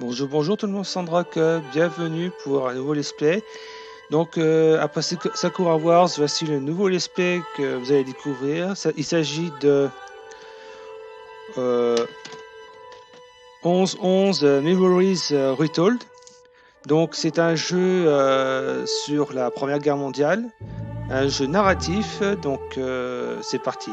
Bonjour, bonjour tout le monde, Sandrock, bienvenue pour un nouveau let's play. Donc après Sakura Wars, voici le nouveau let's play que vous allez découvrir. Il s'agit de 11 Memories Retold. Donc c'est un jeu sur la Première Guerre mondiale, un jeu narratif, donc c'est parti.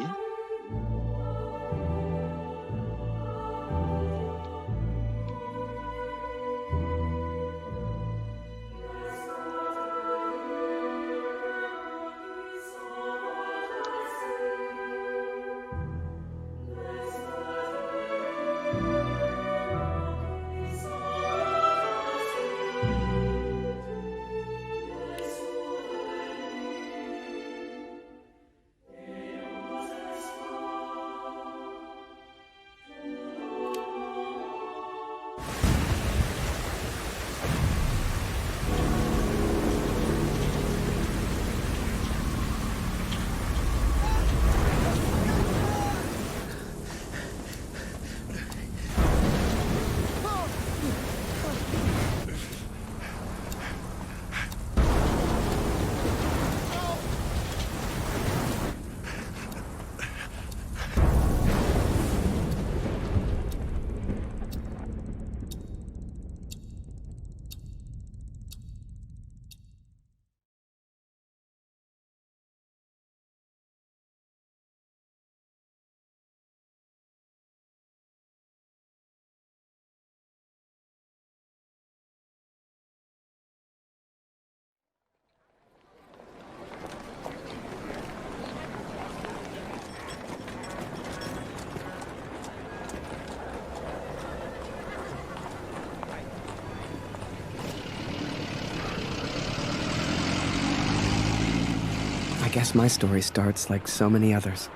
I guess my story starts like so many others,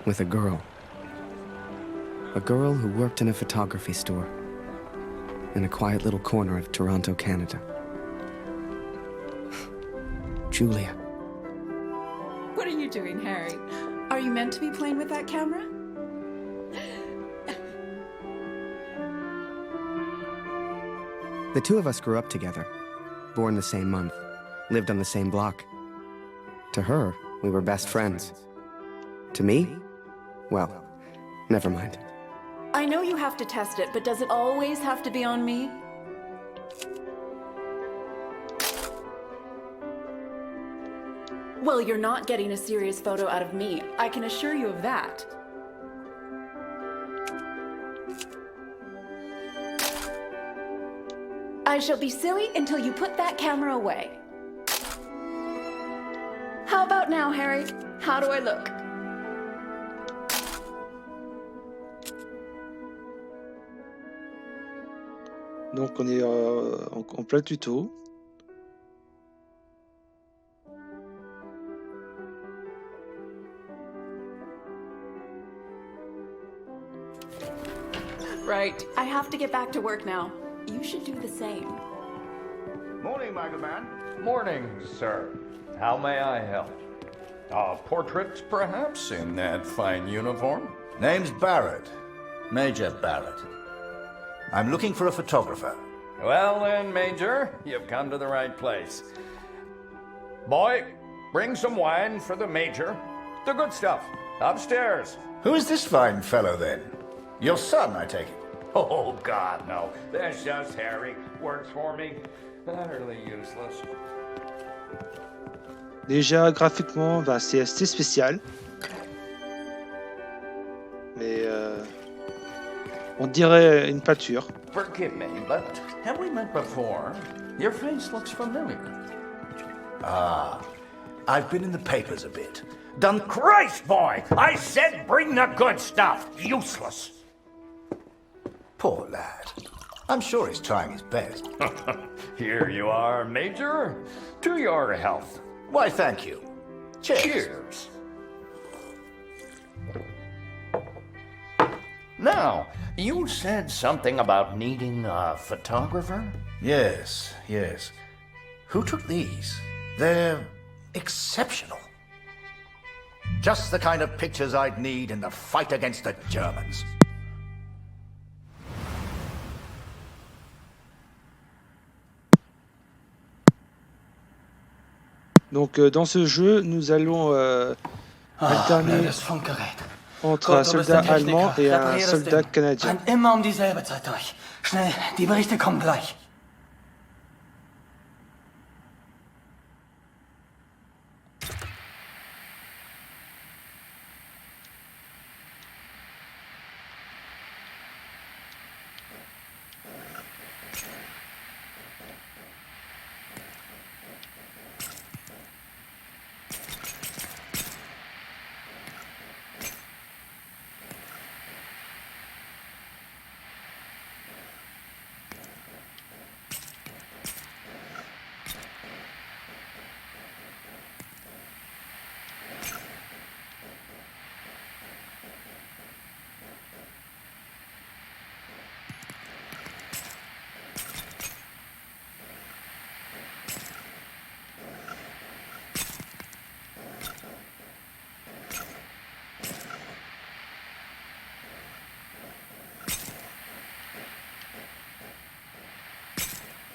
with a girl. A girl who worked in a photography store in a quiet little corner of Toronto, Canada. Julia. What are you doing, Harry? Are you meant to be playing with that camera? The two of us grew up together, born the same month, lived on the same block. To her, we were best friends. To me? Well, never mind. I know you have to test it, but does it always have to be on me? Well, you're not getting a serious photo out of me. I can assure you of that. I shall be silly until you put that camera away. How about now, Harry? How do I look? Donc on est en plein tuto. Right. I have to get back to work now. You should do the same. Morning, Magaman. Morning, sir. How may I help? Portraits, perhaps, in that fine uniform? Name's Barrett. Major Barrett. I'm looking for a photographer. Well then, Major, you've come to the right place. Boy, bring some wine for the Major. The good stuff. Upstairs. Who is this fine fellow, then? Your son, I take it. Oh, God, no. That's just Harry. Works for me. Utterly useless. Déjà graphiquement, c'est assez spécial. Mais on dirait une peinture. Forgive me, but have we met before? Your face looks familiar. Ah, I've been in the papers a bit. Done. Christ, boy! I said bring the good stuff. Useless. Poor lad. I'm sure he's trying his best. Here you are, Major. To your health. Why, thank you. Cheers. Cheers. Now, you said something about needing a photographer? Yes, yes. Who took these? They're exceptional. Just the kind of pictures I'd need in the fight against the Germans. Donc dans ce jeu, nous allons alterner Blödes Funkgerät. entre un Gut, du bist soldat ein Techniker. allemand et un Reparier das soldat Ding. canadien. Renn immer um dieselbe Zeit durch. Schnell, die Berichte kommen gleich.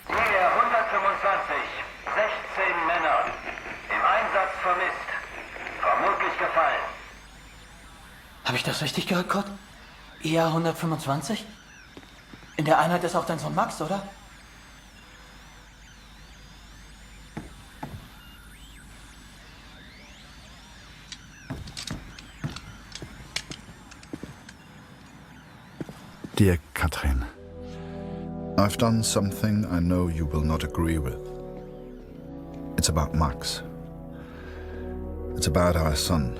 Nähe 125, 16 Männer. Im Einsatz vermisst. Vermutlich gefallen. Habe ich das richtig gehört, Kurt? IA 125? In der Einheit ist auch dein Sohn Max, oder? Dear Katrin, I've done something I know you will not agree with. It's about Max. It's about our son.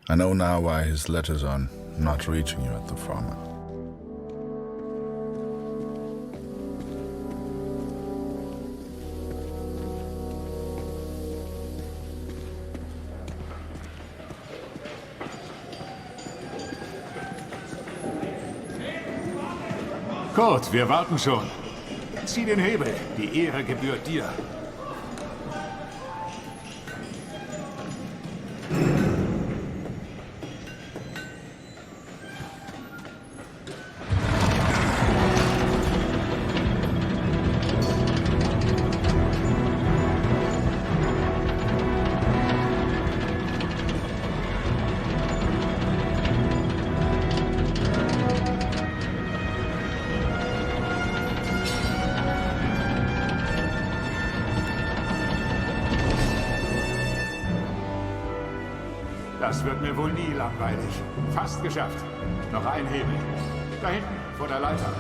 I know now why his letters are not reaching you at the farm. Kurt, wir warten schon. Zieh den Hebel. Die Ehre gebührt dir. Das wird mir wohl nie langweilig. Fast geschafft. Noch ein Hebel. Da hinten, vor der Leiter.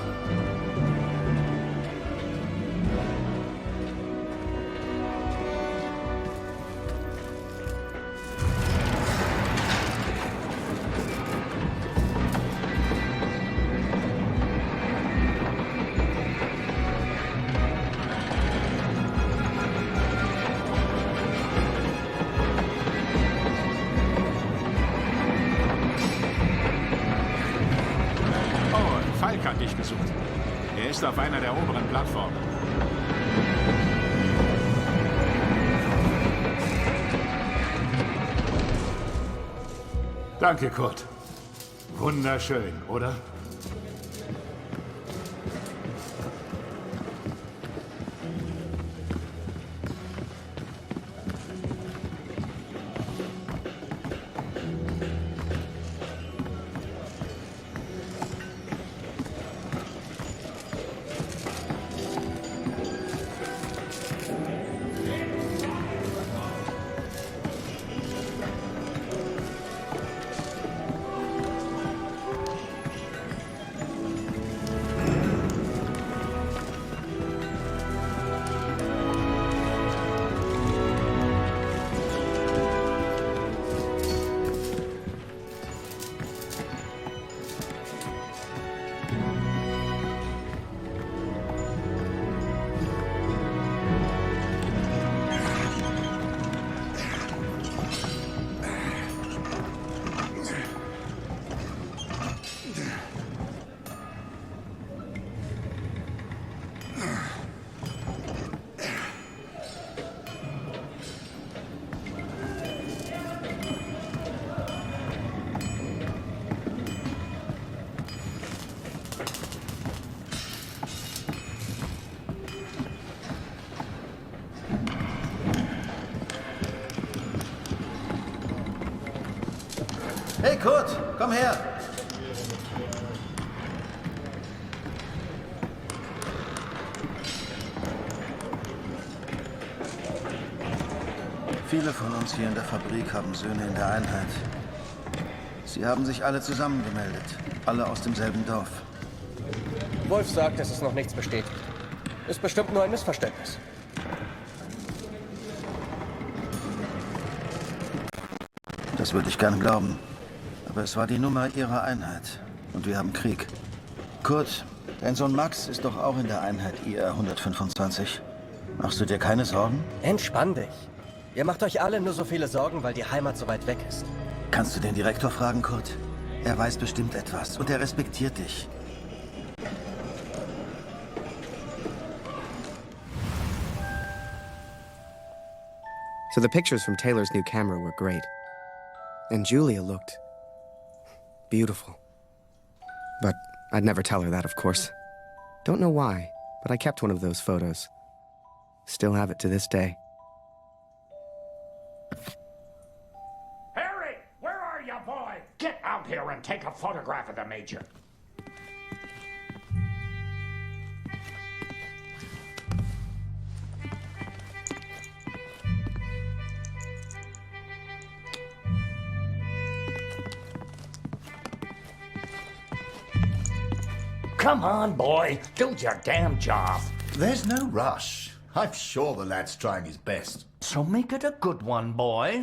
Falk hat dich gesucht. Er ist auf einer der oberen Plattformen. Danke, Kurt. Wunderschön, oder? Hey Kurt, komm her! Viele von uns hier in der Fabrik haben Söhne in der Einheit. Sie haben sich alle zusammengemeldet. Alle aus demselben Dorf. Wolf sagt, dass es noch nichts bestätigt. Ist bestimmt nur ein Missverständnis. Das würde ich gern glauben. Aber es war die Nummer ihrer Einheit. Und wir haben Krieg. Kurt, dein Sohn Max ist doch auch in der Einheit IR 125. Machst du dir keine Sorgen? Entspann dich. Ihr macht euch alle nur so viele Sorgen, weil die Heimat so weit weg ist. Kannst du den Direktor fragen, Kurt? Er weiß bestimmt etwas und er respektiert dich. So the pictures from Taylor's new camera were great. And Julia looked beautiful. But I'd never tell her that, of course. Don't know why, but I kept one of those photos. Still have it to this day. Harry, where are you, boy? Get out here and take a photograph of the Major. Come on, boy. Do your damn job. There's no rush. I'm sure the lad's trying his best. So make it a good one, boy.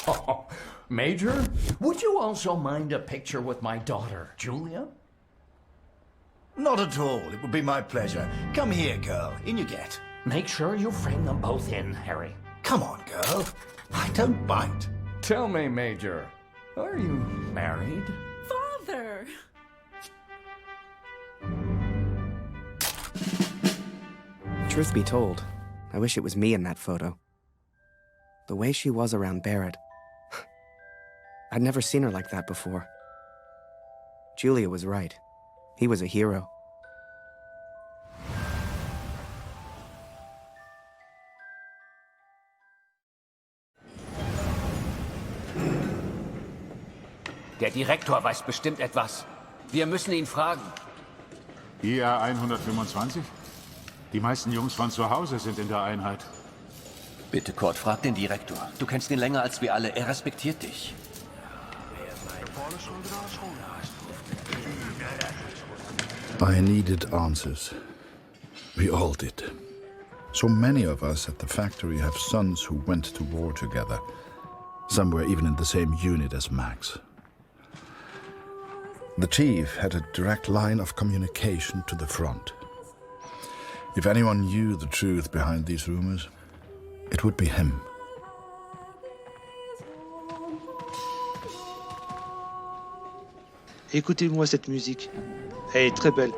Oh, Major, would you also mind a picture with my daughter, Julia? Not at all. It would be my pleasure. Come here, girl. In you get. Make sure you frame them both in, Harry. Come on, girl. I don't bite. Tell me, Major, are you married? Father! Truth be told, I wish it was me in that photo. The way she was around Barrett. I'd never seen her like that before. Julia was right. He was a hero. Der Direktor weiß bestimmt etwas. Wir müssen ihn fragen. IR 125? Die meisten Jungs von zu Hause sind in der Einheit. Bitte, Kurt, frag den Direktor. Du kennst ihn länger als wir alle. Er respektiert dich. I needed answers. We all did. So many of us at the factory have sons who went to war together. Some were even in the same unit as Max. The chief had a direct line of communication to the front. If anyone knew the truth behind these rumors, it would be him. Écoutez-moi cette musique. Elle est très belle.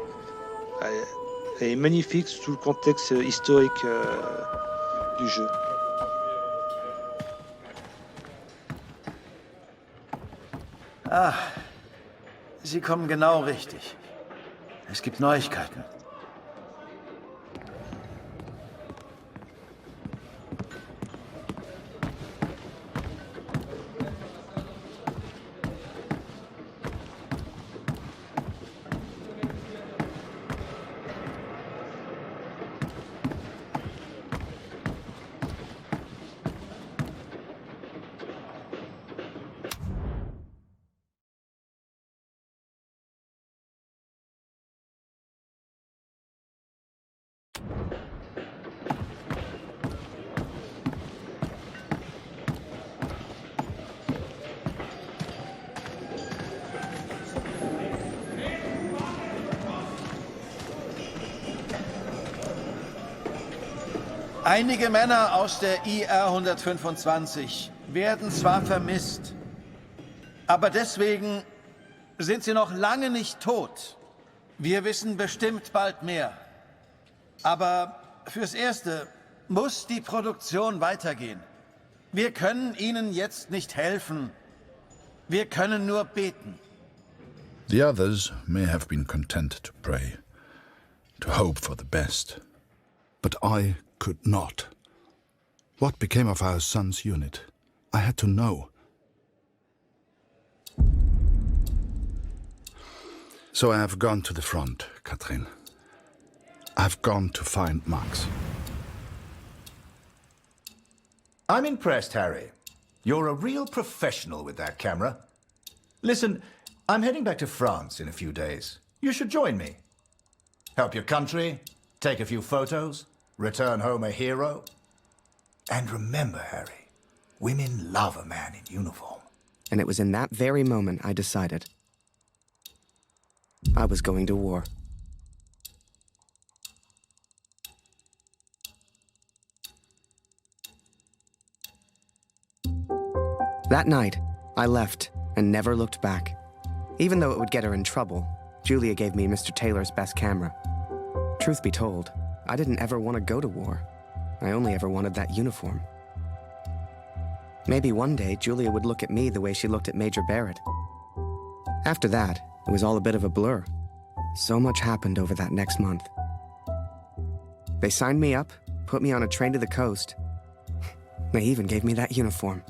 Elle est magnifique sous le contexte historique du jeu. Ah, Sie kommen genau richtig. Es gibt Neuigkeiten. Einige Männer aus der IR 125 werden zwar vermisst, aber deswegen sind sie noch lange nicht tot. Wir wissen bestimmt bald mehr. Aber fürs Erste muss die Produktion weitergehen. Wir können ihnen jetzt nicht helfen. Wir können nur beten. The others may have been content to pray, to hope for the best. But I could not. What became of our son's unit? I had to know. So I have gone to the front, Katrin. I've gone to find Max. I'm impressed, Harry. You're a real professional with that camera. Listen, I'm heading back to France in a few days. You should join me. Help your country, take a few photos, return home a hero. And remember, Harry, women love a man in uniform. And it was in that very moment I decided I was going to war. That night, I left and never looked back. Even though it would get her in trouble, Julia gave me Mr. Taylor's best camera. Truth be told, I didn't ever want to go to war. I only ever wanted that uniform. Maybe one day Julia would look at me the way she looked at Major Barrett. After that, it was all a bit of a blur. So much happened over that next month. They signed me up, put me on a train to the coast. They even gave me that uniform.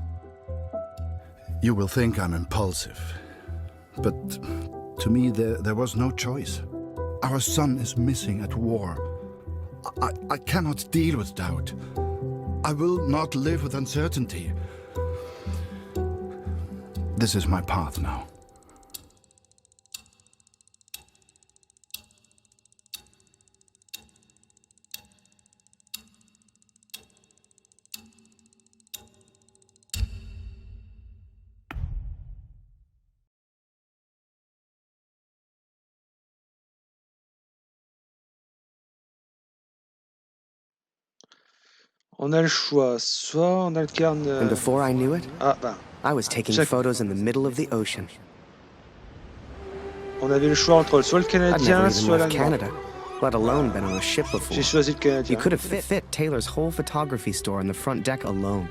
You will think I'm impulsive, but to me there was no choice. Our son is missing at war. I cannot deal with doubt. I will not live with uncertainty. This is my path now. On a le choix, soit on alterne. And before I knew it, Ah, ben, I was taking photos in the middle of the ocean. on avait le choix entre soit le I'd Canadien, never even soit left l'Allemand. Canada, let alone been on a ship before. J'ai choisi le Canadien. You could have fit Taylor's whole photography store on the front deck alone.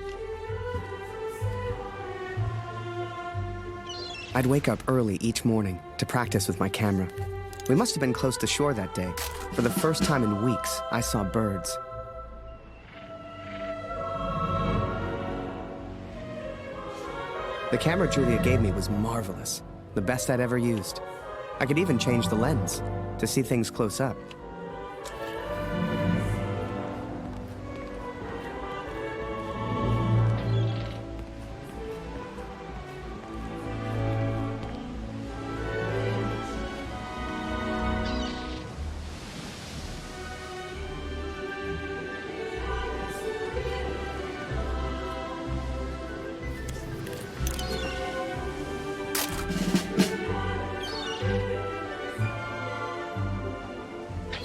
I'd wake up early each morning to practice with my camera. We must have been close to shore that day. For the first time in weeks, I saw birds. The camera Julia gave me was marvelous, the best I'd ever used. I could even change the lens to see things close up.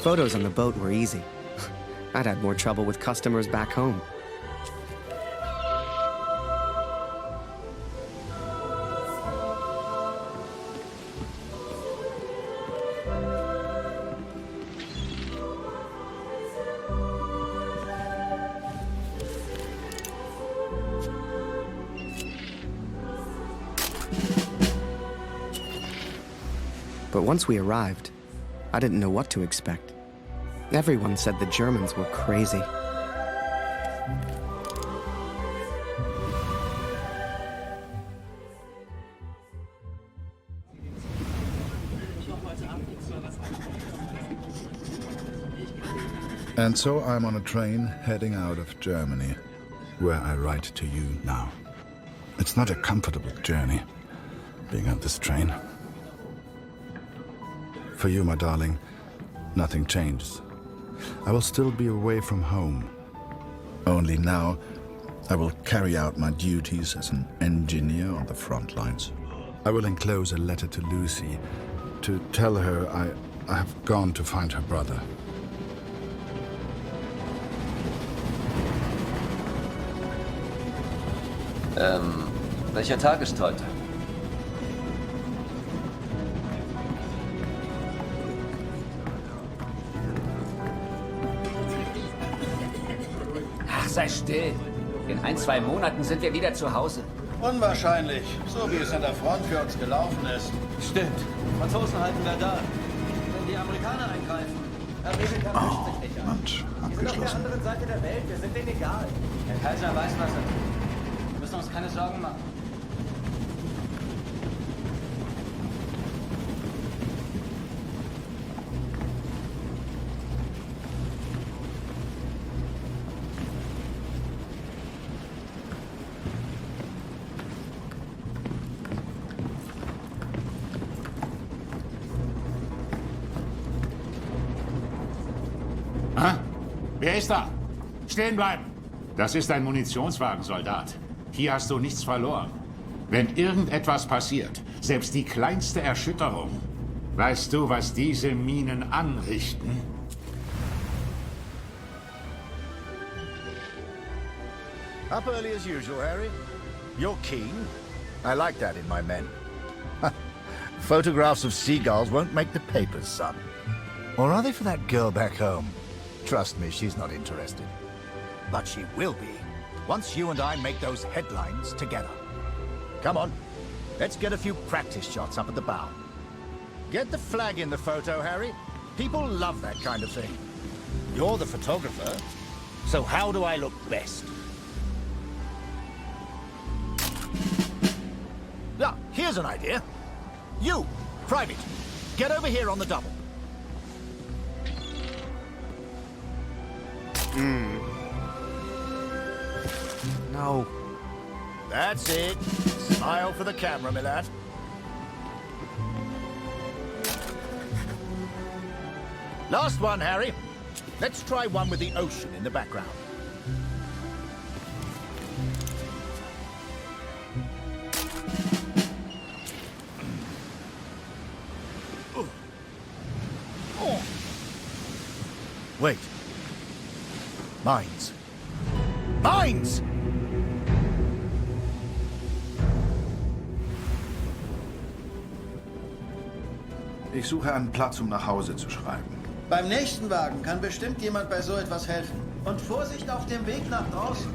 Photos on the boat were easy. I'd had more trouble with customers back home. But once we arrived, I didn't know what to expect. Everyone said the Germans were crazy. And so I'm on a train heading out of Germany, where I write to you now. It's not a comfortable journey, being on this train. For you, my darling, nothing changes. I will still be away from home. Only now, I will carry out my duties as an engineer on the front lines. I will enclose a letter to Lucy to tell her I have gone to find her brother. Welcher Tag ist heute? Ach, sei still. In 1-2 Monaten sind wir wieder zu Hause. Unwahrscheinlich, so wie es an der Front für uns gelaufen ist. Stimmt. Franzosen halten Verdun. Wenn die Amerikaner eingreifen, Amerika mischt sich nicht ein. Mensch, Wir sind auf der anderen Seite der Welt, wir sind denen egal. Der Kaiser weiß, was er tut. Wir müssen uns keine Sorgen machen. Wer ist da? Stehen bleiben! Das ist ein Munitionswagen, Soldat. Hier hast du nichts verloren. Wenn irgendetwas passiert, selbst die kleinste Erschütterung, weißt du, was diese Minen anrichten? Up early as usual, Harry. You're keen. I like that in my men. Photographs of seagulls won't make the papers, son. Or are they for that girl back home? Trust me, she's not interested. But she will be, once you and I make those headlines together. Come on, let's get a few practice shots up at the bow. Get the flag in the photo, Harry. People love that kind of thing. You're the photographer, so how do I look best? Ah, here's an idea. You, Private, get over here on the double. No. That's it. Smile for the camera, my lad. Last one, Harry. Let's try one with the ocean in the background. Oh. Wait. Mines. Mines! Ich suche einen Platz, um nach Hause zu schreiben. Beim nächsten Wagen kann bestimmt jemand bei so etwas helfen. Und Vorsicht auf dem Weg nach draußen.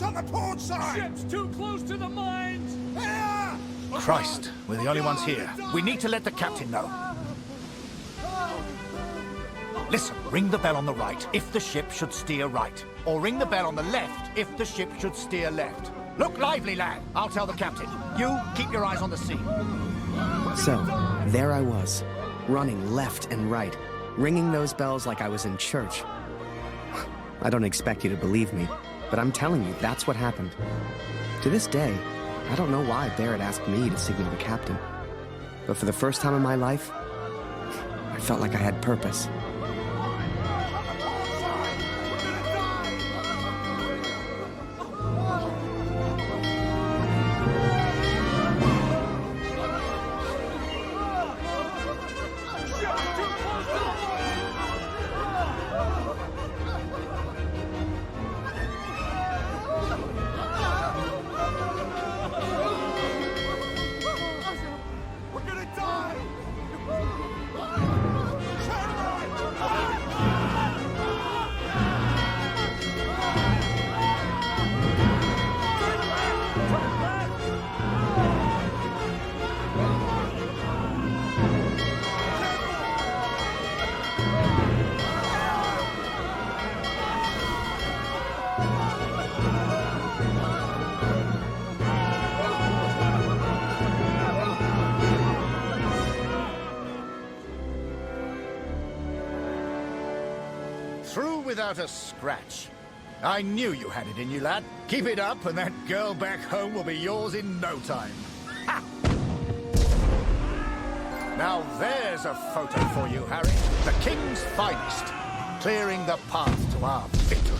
on the port side! Ship's too close to the mines! Christ, we're the only ones here. We need to let the captain know. Listen, ring the bell on the right if the ship should steer right. Or ring the bell on the left if the ship should steer left. Look lively, lad. I'll tell the captain. You, keep your eyes on the sea. So, there I was, running left and right, ringing those bells like I was in church. I don't expect you to believe me, but I'm telling you, that's what happened. To this day, I don't know why Barrett asked me to signal the captain. But for the first time in my life, I felt like I had purpose. Through without a scratch. I knew you had it in you, lad. Keep it up and that girl back home will be yours in no time. Ha! Now there's a photo for you, Harry. The King's finest. Clearing the path to our victory.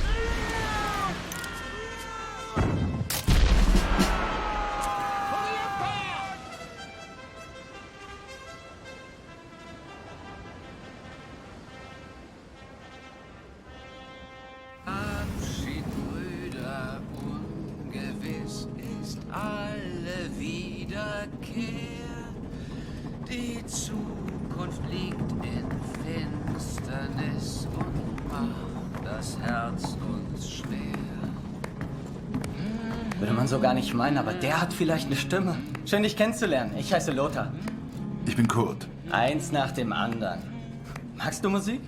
Abschied, Brüder, ungewiss ist alle Wiederkehr. Die Zukunft liegt in Finsternis und macht das Herz uns schwer. Würde man so gar nicht meinen, aber der hat vielleicht eine Stimme. Schön, dich kennenzulernen. Ich heiße Lothar. Ich bin Kurt. Eins nach dem anderen. Magst du Musik?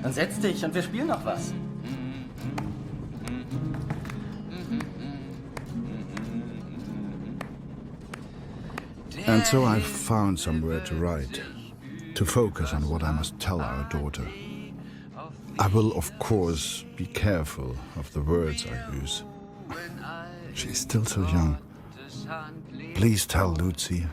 Dann setz dich und wir spielen noch was. And so I've found somewhere to write, to focus on what I must tell our daughter. I will, of course, be careful of the words I use. She's still so young. Please tell Lucy.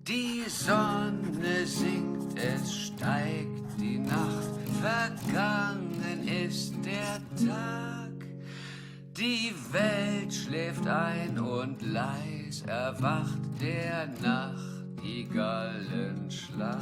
Die Sonne sinkt, es steigt die Nacht, vergangen ist der Tag. Die Welt schläft ein und leis erwacht der Nachtigallenschlag.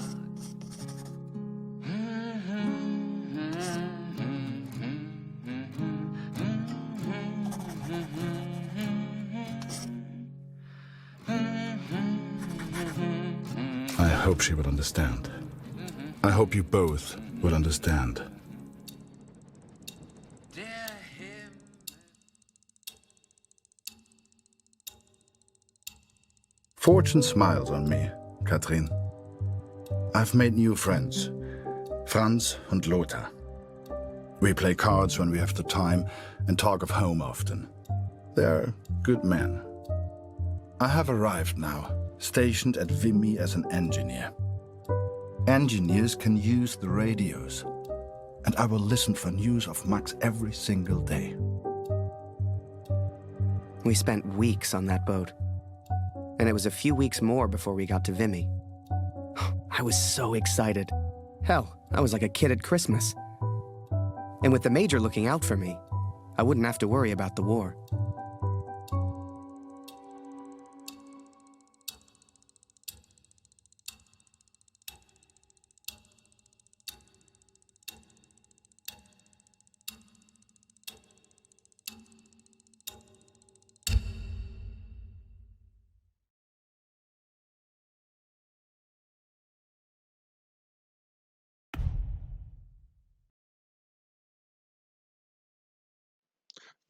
I hope she will understand. I hope you both will understand. Fortune smiles on me, Katrin. I've made new friends, Franz and Lothar. We play cards when we have the time and talk of home often. They're good men. I have arrived now, stationed at Vimy as an engineer. Engineers can use the radios, and I will listen for news of Max every single day. We spent weeks on that boat. And it was a few weeks more before we got to Vimy. I was so excited. Hell, I was like a kid at Christmas. And with the Major looking out for me, I wouldn't have to worry about the war.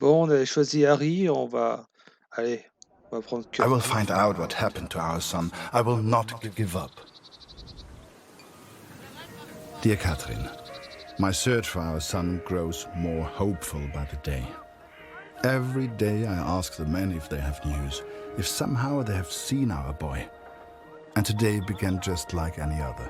Bon, on avait choisi Harry, on va... Allez, On va prendre que... I will find out what happened to our son. I will not give up. Dear Catherine, my search for our son grows more hopeful by the day. Every day I ask the men if they have news, if somehow they have seen our boy. And today began just like any other.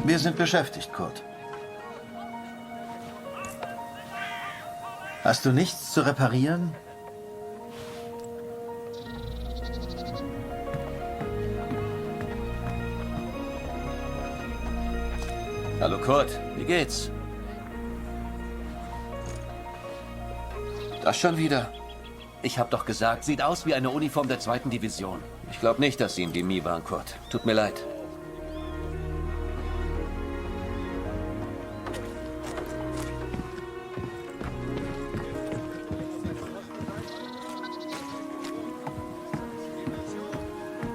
Wir sind beschäftigt, Kurt. Hast du nichts zu reparieren? Hallo Kurt, wie geht's? Das schon wieder? Ich hab doch gesagt, sieht aus wie eine Uniform der 2. Division. Ich glaube nicht, dass Sie in Demi waren, Kurt. Tut mir leid.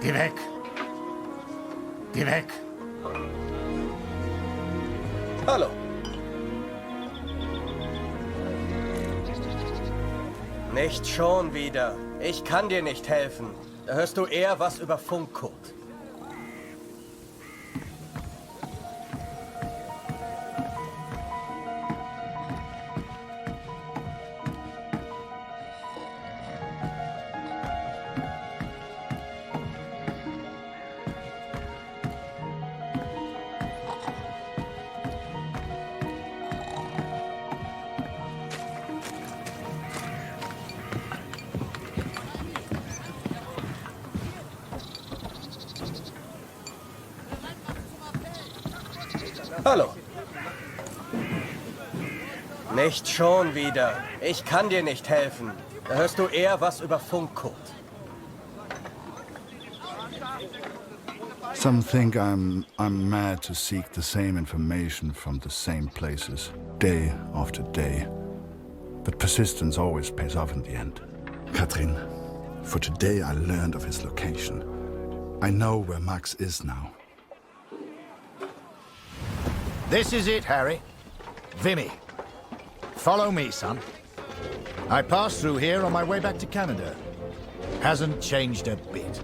Geh weg! Geh weg! Hallo. Nicht schon wieder. Ich kann dir nicht helfen. Da hörst du eher was über Funk, Kurt. Hallo. Nicht schon wieder. Ich kann dir nicht helfen. Da hörst du eher was über Funk, Kurt. Some think I'm mad to seek the same information from the same places, day after day. But persistence always pays off in the end. Catherine, for today I learned of his location. I know where Max is now. This is it, Harry. Vimy. Follow me, son. I passed through here on my way back to Canada. Hasn't changed a bit.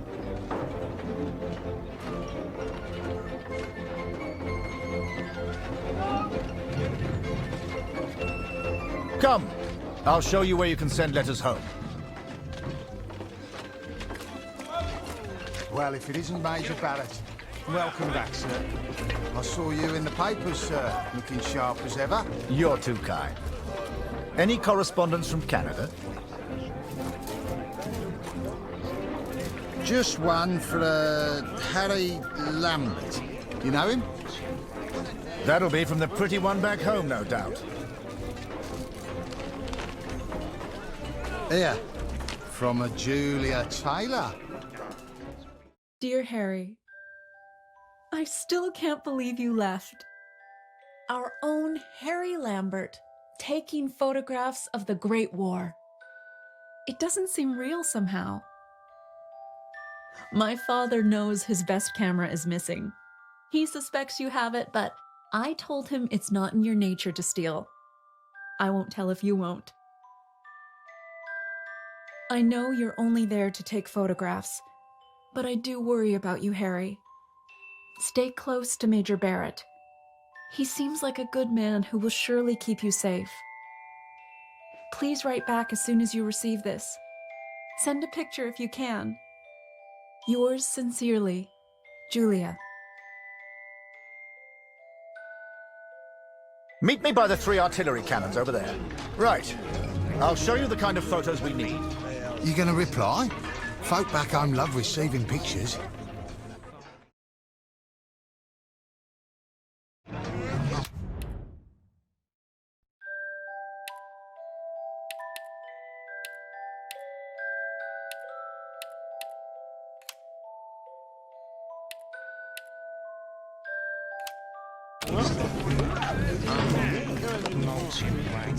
Come. I'll show you where you can send letters home. Well, if it isn't Major Barrett, welcome back, sir. I saw you in the papers, sir, looking sharp as ever. You're too kind. Any correspondence from Canada? Just one for Harry Lambert. You know him? That'll be from the pretty one back home, no doubt. Here, from a Julia Taylor. Dear Harry, I still can't believe you left. Our own Harry Lambert, taking photographs of the Great War. It doesn't seem real somehow. My father knows his best camera is missing. He suspects you have it, but I told him it's not in your nature to steal. I won't tell if you won't. I know you're only there to take photographs, but I do worry about you, Harry. Stay close to Major Barrett. He seems like a good man who will surely keep you safe. Please write back as soon as you receive this. Send a picture if you can. Yours sincerely, Julia. Meet me by the 3 artillery cannons over there. Right. I'll show you the kind of photos we need. You gonna reply? Folk back home love receiving pictures.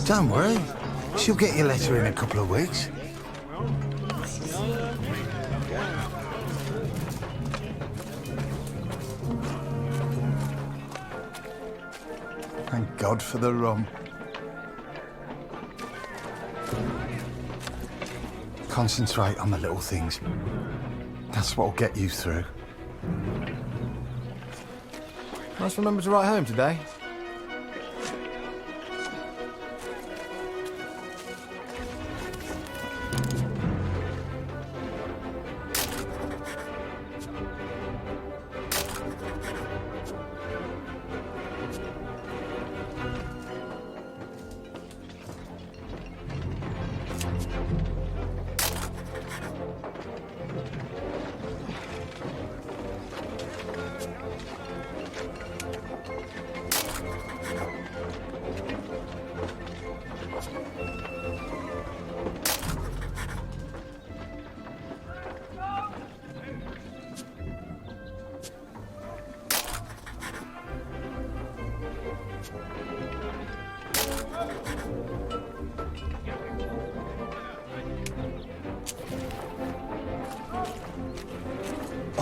Don't worry. She'll get your letter in a couple of weeks. Thank God for the rum. Concentrate on the little things. That's what'll get you through. Must remember to write home today.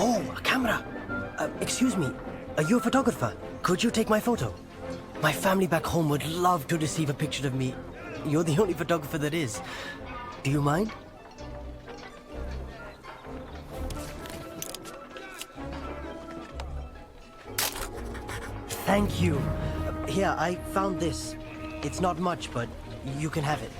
Oh, a camera. Excuse me, are you a photographer? Could you take my photo? My family back home would love to receive a picture of me. You're the only photographer that is. Do you mind? Thank you. Here, I found this. It's not much, but you can have it.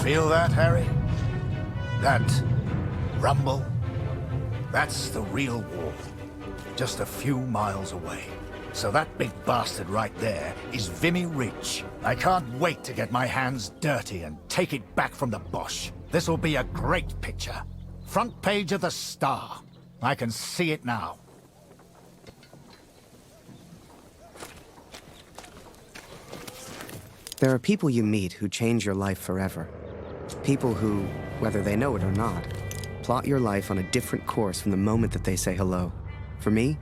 Feel that, Harry? That rumble? That's the real war. Just a few miles away. So that big bastard right there is Vimy Ridge. I can't wait to get my hands dirty and take it back from the Bosch. This'll be a great picture. Front page of the Star. I can see it now. There are people you meet who change your life forever. People who, whether they know it or not, plot your life on a different course from the moment that they say hello. For me,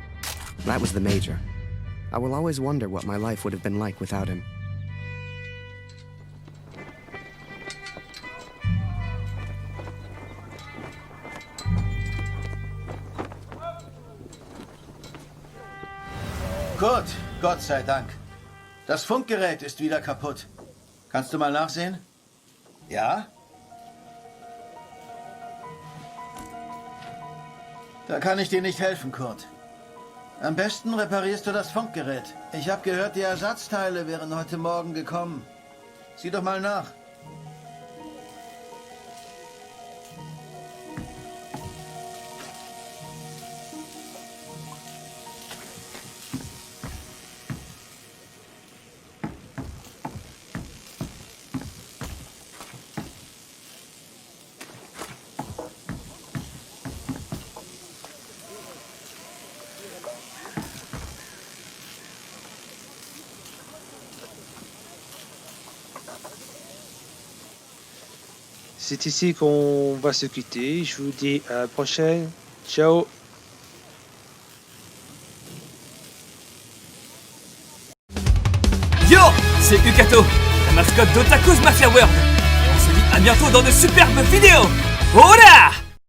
that was the Major. I will always wonder what my life would have been like without him. Gut, Gott sei Dank. Das Funkgerät ist wieder kaputt. Kannst du mal nachsehen? Ja? Da kann ich dir nicht helfen, Kurt. Am besten reparierst du das Funkgerät. Ich habe gehört, die Ersatzteile wären heute Morgen gekommen. Sieh doch mal nach. C'est ici qu'on va se quitter. Je vous dis à la prochaine. Ciao. Yo, c'est Ukato, la mascotte d'Otaku's Mafia World. Et on se dit à bientôt dans de superbes vidéos. Hola!